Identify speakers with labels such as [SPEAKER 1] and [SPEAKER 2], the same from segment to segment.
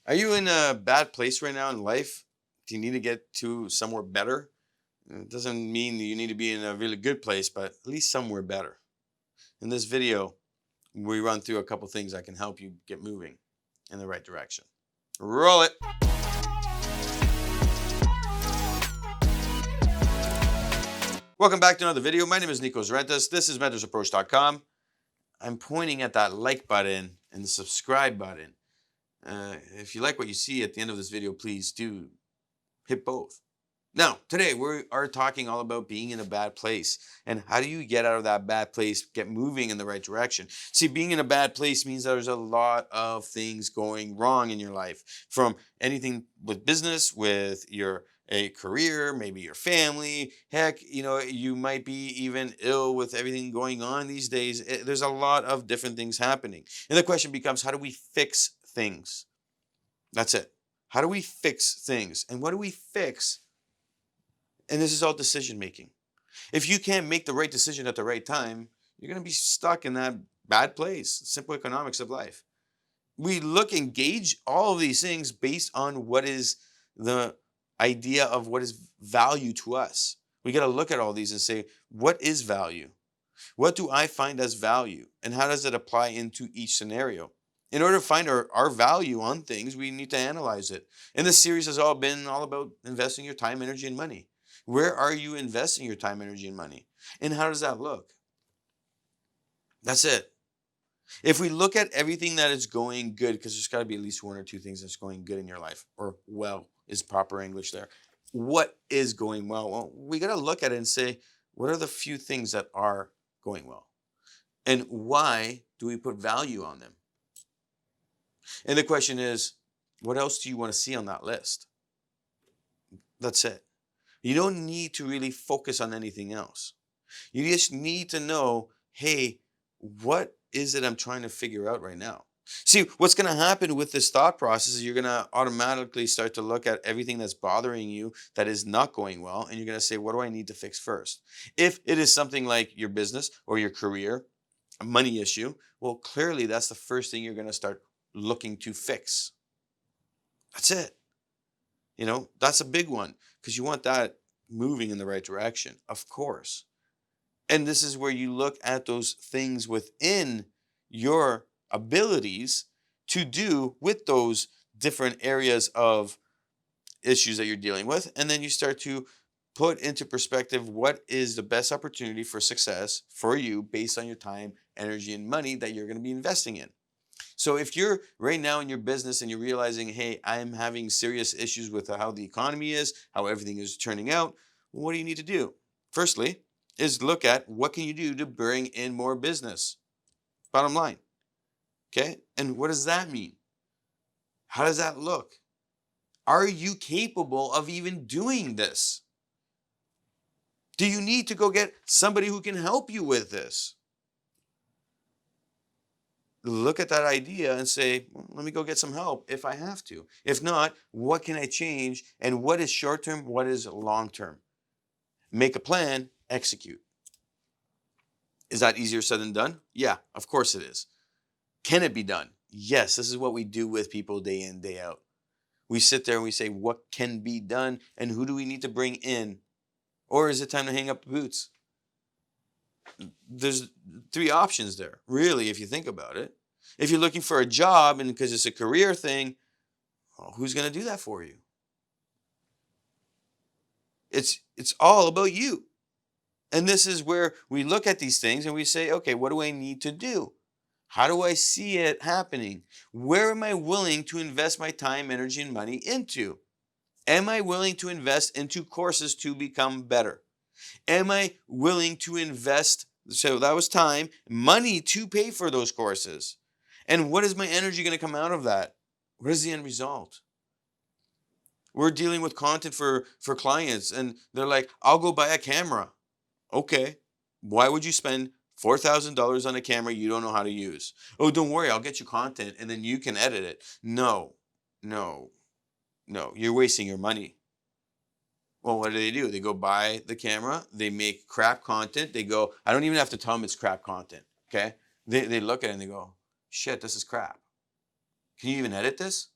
[SPEAKER 1] Are you in a bad place right now in life? Do you need to get to somewhere better? It doesn't mean that you need to be in a really good place, but at least somewhere better. In this video, we run through a couple things that can help you get moving in the right direction. Roll it. Welcome back to another video. My name is Nikos Rentas. This is mentorsapproach.com. I'm pointing at that like button and the subscribe button. If you like what you see at the end of this video, please do hit both. Now, today we are talking all about being in a bad place and how do you get out of that bad place, get moving in the right direction. See, being in a bad place means there's a lot of things going wrong in your life, from anything with business, with your a career, maybe your family. Heck, you might be even ill with everything going on these days. There's a lot of different things happening. And the question becomes, how do we fix things? That's it. How do we fix things? And what do we fix? And this is all decision making. If you can't make the right decision at the right time, you're going to be stuck in that bad place. Simple economics of life. We look and gauge all of these things based on what is the idea of what is value to us. We got to look at all these and say, what is value? What do I find as value? And how does it apply into each scenario? In order to find our value on things, we need to analyze it. And this series has all been all about investing your time, energy, and money. Where are you investing your time, energy, and money? And how does that look? That's it. If we look at everything that is going good, because there's got to be at least one or two things that's going good in your life, or well is proper English there. What is going well? Well, we got to look at it and say, what are the few things that are going well? And why do we put value on them? And the question is, what else do you want to see on that list? That's it. You don't need to really focus on anything else. You just need to know, hey, what is it I'm trying to figure out right now? See, what's going to happen with this thought process is you're going to automatically start to look at everything that's bothering you that is not going well, and you're going to say, what do I need to fix first? If it is something like your business or your career, a money issue, well, clearly that's the first thing you're going to start looking to fix. That's it. That's a big one because you want that moving in the right direction, of course. And this is where you look at those things within your abilities to do with those different areas of issues that you're dealing with. And then you start to put into perspective what is the best opportunity for success for you based on your time, energy, and money that you're going to be investing in. So if you're right now in your business and you're realizing, hey, I'm having serious issues with how the economy is, how everything is turning out, what do you need to do? Firstly, is look at what can you do to bring in more business. Bottom line. Okay? And what does that mean? How does that look? Are you capable of even doing this? Do you need to go get somebody who can help you with this? Look at that idea and say, well, let me go get some help if I have to. If not, what can I change? And what is short term? What is long term? Make a plan, execute. Is that easier said than done? Yeah, of course it is. Can it be done? Yes, this is what we do with people day in, day out. We sit there and we say, what can be done and who do we need to bring in? Or is it time to hang up the boots? There's three options there, really, if you think about it. If you're looking for a job and because it's a career thing, well, who's going to do that for you? It's all about you. And this is where we look at these things and we say, okay, what do I need to do? How do I see it happening? Where am I willing to invest my time, energy, and money into? Am I willing to invest into courses to become better? Am I willing to invest, so that was time, money to pay for those courses? And what is my energy going to come out of that? What is the end result? We're dealing with content for clients and they're like, I'll go buy a camera. Okay. Why would you spend $4,000 on a camera you don't know how to use? Oh, don't worry, I'll get you content and then you can edit it. No, no, no. You're wasting your money. Well, what do? They go buy the camera, they make crap content. They go, I don't even have to tell them it's crap content. Okay. They look at it and they go, shit, this is crap. Can you even edit this?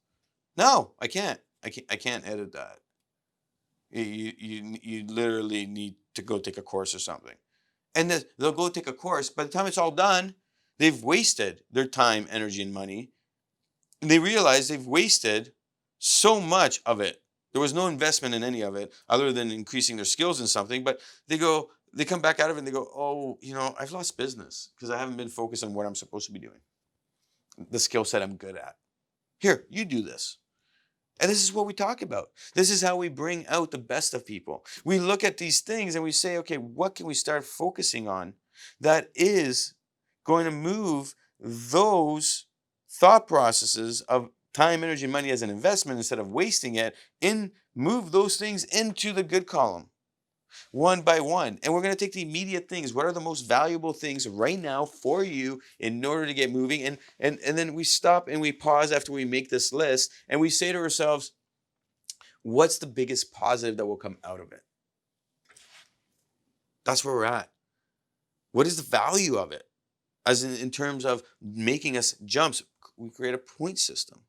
[SPEAKER 1] No, I can't. I can't edit that. You literally need to go take a course or something. And then they'll go take a course. By the time it's all done, they've wasted their time, energy, and money. And they realize they've wasted so much of it. There was no investment in any of it other than increasing their skills in something. But they come back out of it and they go, oh, I've lost business because I haven't been focused on what I'm supposed to be doing, the skill set I'm good at. Here, you do this. And this is what we talk about. This is how we bring out the best of people. We look at these things and we say, okay, what can we start focusing on that is going to move those thought processes of time, energy, and money as an investment instead of wasting it, move those things into the good column one by one. And we're going to take the immediate things. What are the most valuable things right now for you in order to get moving? And then we stop and we pause after we make this list and we say to ourselves, what's the biggest positive that will come out of it? That's where we're at. What is the value of it? As in terms of making us jumps, we create a point system.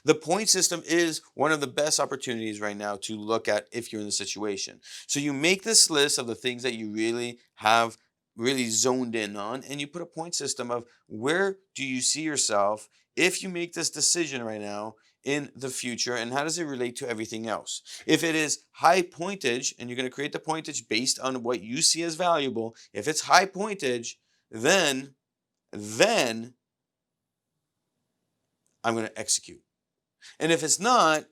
[SPEAKER 1] The point system is one of the best opportunities right now to look at if you're in the situation. So you make this list of the things that you really have really zoned in on, and you put a point system of where do you see yourself if you make this decision right now in the future, and how does it relate to everything else? If it is high pointage, and you're going to create the pointage based on what you see as valuable, if it's high pointage, then I'm going to execute. And if it's not,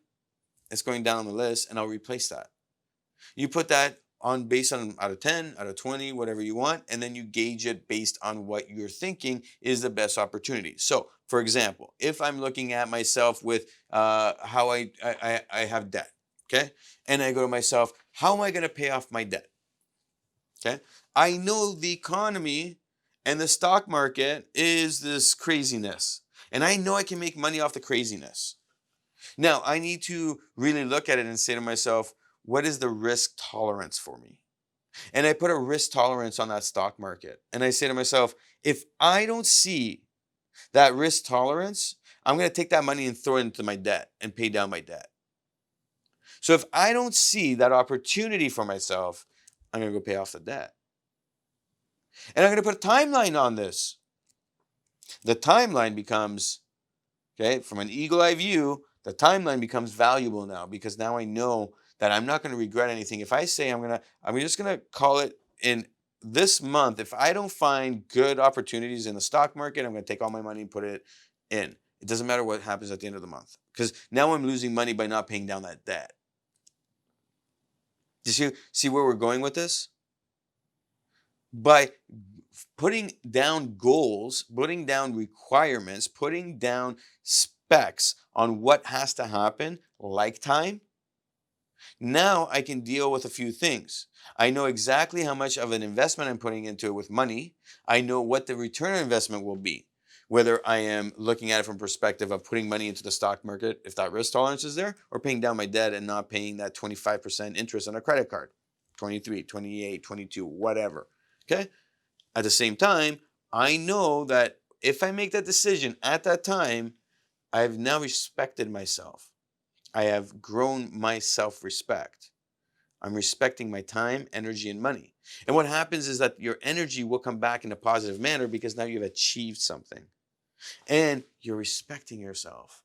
[SPEAKER 1] it's going down on the list and I'll replace that. You put that on based on out of 10, out of 20, whatever you want, and then you gauge it based on what you're thinking is the best opportunity. So, for example, if I'm looking at myself with how I have debt, okay? And I go to myself, how am I going to pay off my debt? Okay? I know the economy and the stock market is this craziness. And I know I can make money off the craziness. Now, I need to really look at it and say to myself, what is the risk tolerance for me? And I put a risk tolerance on that stock market. And I say to myself, if I don't see that risk tolerance, I'm going to take that money and throw it into my debt and pay down my debt. So if I don't see that opportunity for myself, I'm going to go pay off the debt. And I'm going to put a timeline on this. The timeline becomes, okay, from an eagle eye view, the timeline becomes valuable now because now I know that I'm not going to regret anything. If I say I'm just going to call it in this month, if I don't find good opportunities in the stock market, I'm going to take all my money and put it in. It doesn't matter what happens at the end of the month because now I'm losing money by not paying down that debt. Do you see where we're going with this? By putting down goals, putting down requirements, putting down specs on what has to happen, like time, now I can deal with a few things. I know exactly how much of an investment I'm putting into it with money. I know what the return on investment will be. Whether I am looking at it from perspective of putting money into the stock market, if that risk tolerance is there, or paying down my debt and not paying that 25% interest on a credit card, 23, 28, 22, whatever. Okay? At the same time, I know that if I make that decision at that time, I've now respected myself. I have grown my self-respect. I'm respecting my time, energy, and money. And what happens is that your energy will come back in a positive manner because now you've achieved something. And you're respecting yourself.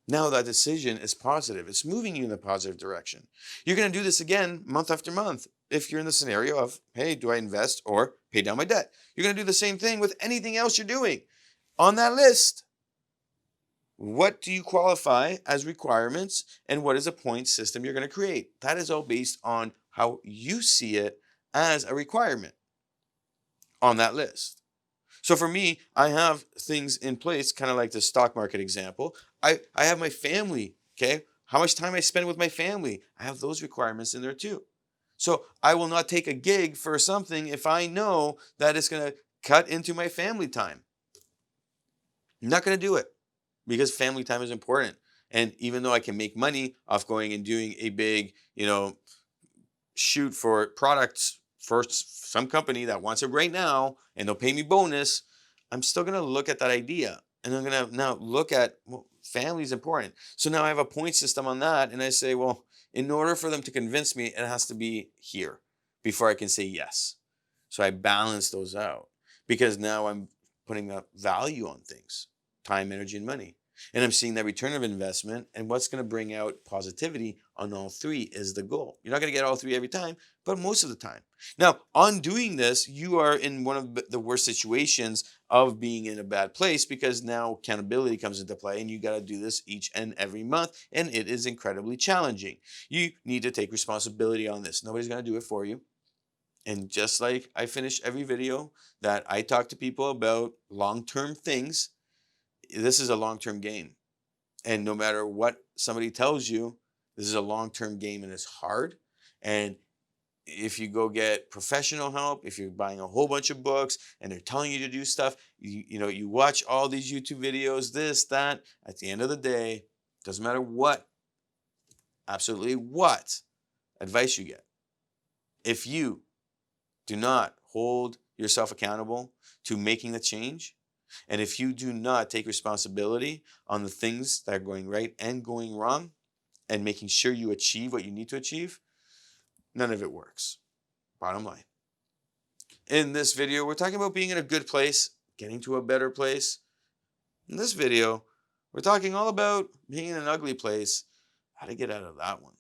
[SPEAKER 1] Now that decision is positive. It's moving you in the positive direction. You're going to do this again month after month. If you're in the scenario of, hey, do I invest or pay down my debt? You're going to do the same thing with anything else you're doing. On that list, what do you qualify as requirements and what is a point system you're going to create? That is all based on how you see it as a requirement on that list. So for me, I have things in place, kind of like the stock market example. I have my family, okay? How much time I spend with my family. I have those requirements in there too. So I will not take a gig for something if I know that it's going to cut into my family time. I'm not going to do it because family time is important. And even though I can make money off going and doing a big, shoot for products for some company that wants it right now and they'll pay me bonus, I'm still going to look at that idea. And I'm going to now look at, well, family is important. So now I have a point system on that. And I say, well, in order for them to convince me, it has to be here before I can say yes. So I balance those out because now I'm putting up value on things, time, energy, and money. And I'm seeing that return of investment, and what's going to bring out positivity on all three is the goal. You're not going to get all three every time, but most of the time. Now, on doing this, you are in one of the worst situations of being in a bad place because now accountability comes into play and you got to do this each and every month, and it is incredibly challenging. You need to take responsibility on this. Nobody's going to do it for you. And just like I finish every video that I talk to people about long-term things, this is a long-term game. And no matter what somebody tells you, this is a long-term game and it's hard. And if you go get professional help, if you're buying a whole bunch of books and they're telling you to do stuff, you watch all these YouTube videos, this, that, at the end of the day, doesn't matter what, absolutely what advice you get. If you do not hold yourself accountable to making the change, and if you do not take responsibility on the things that are going right and going wrong and making sure you achieve what you need to achieve, none of it works. Bottom line. In this video, we're talking about being in a good place, getting to a better place. In this video, we're talking all about being in an ugly place, how to get out of that one.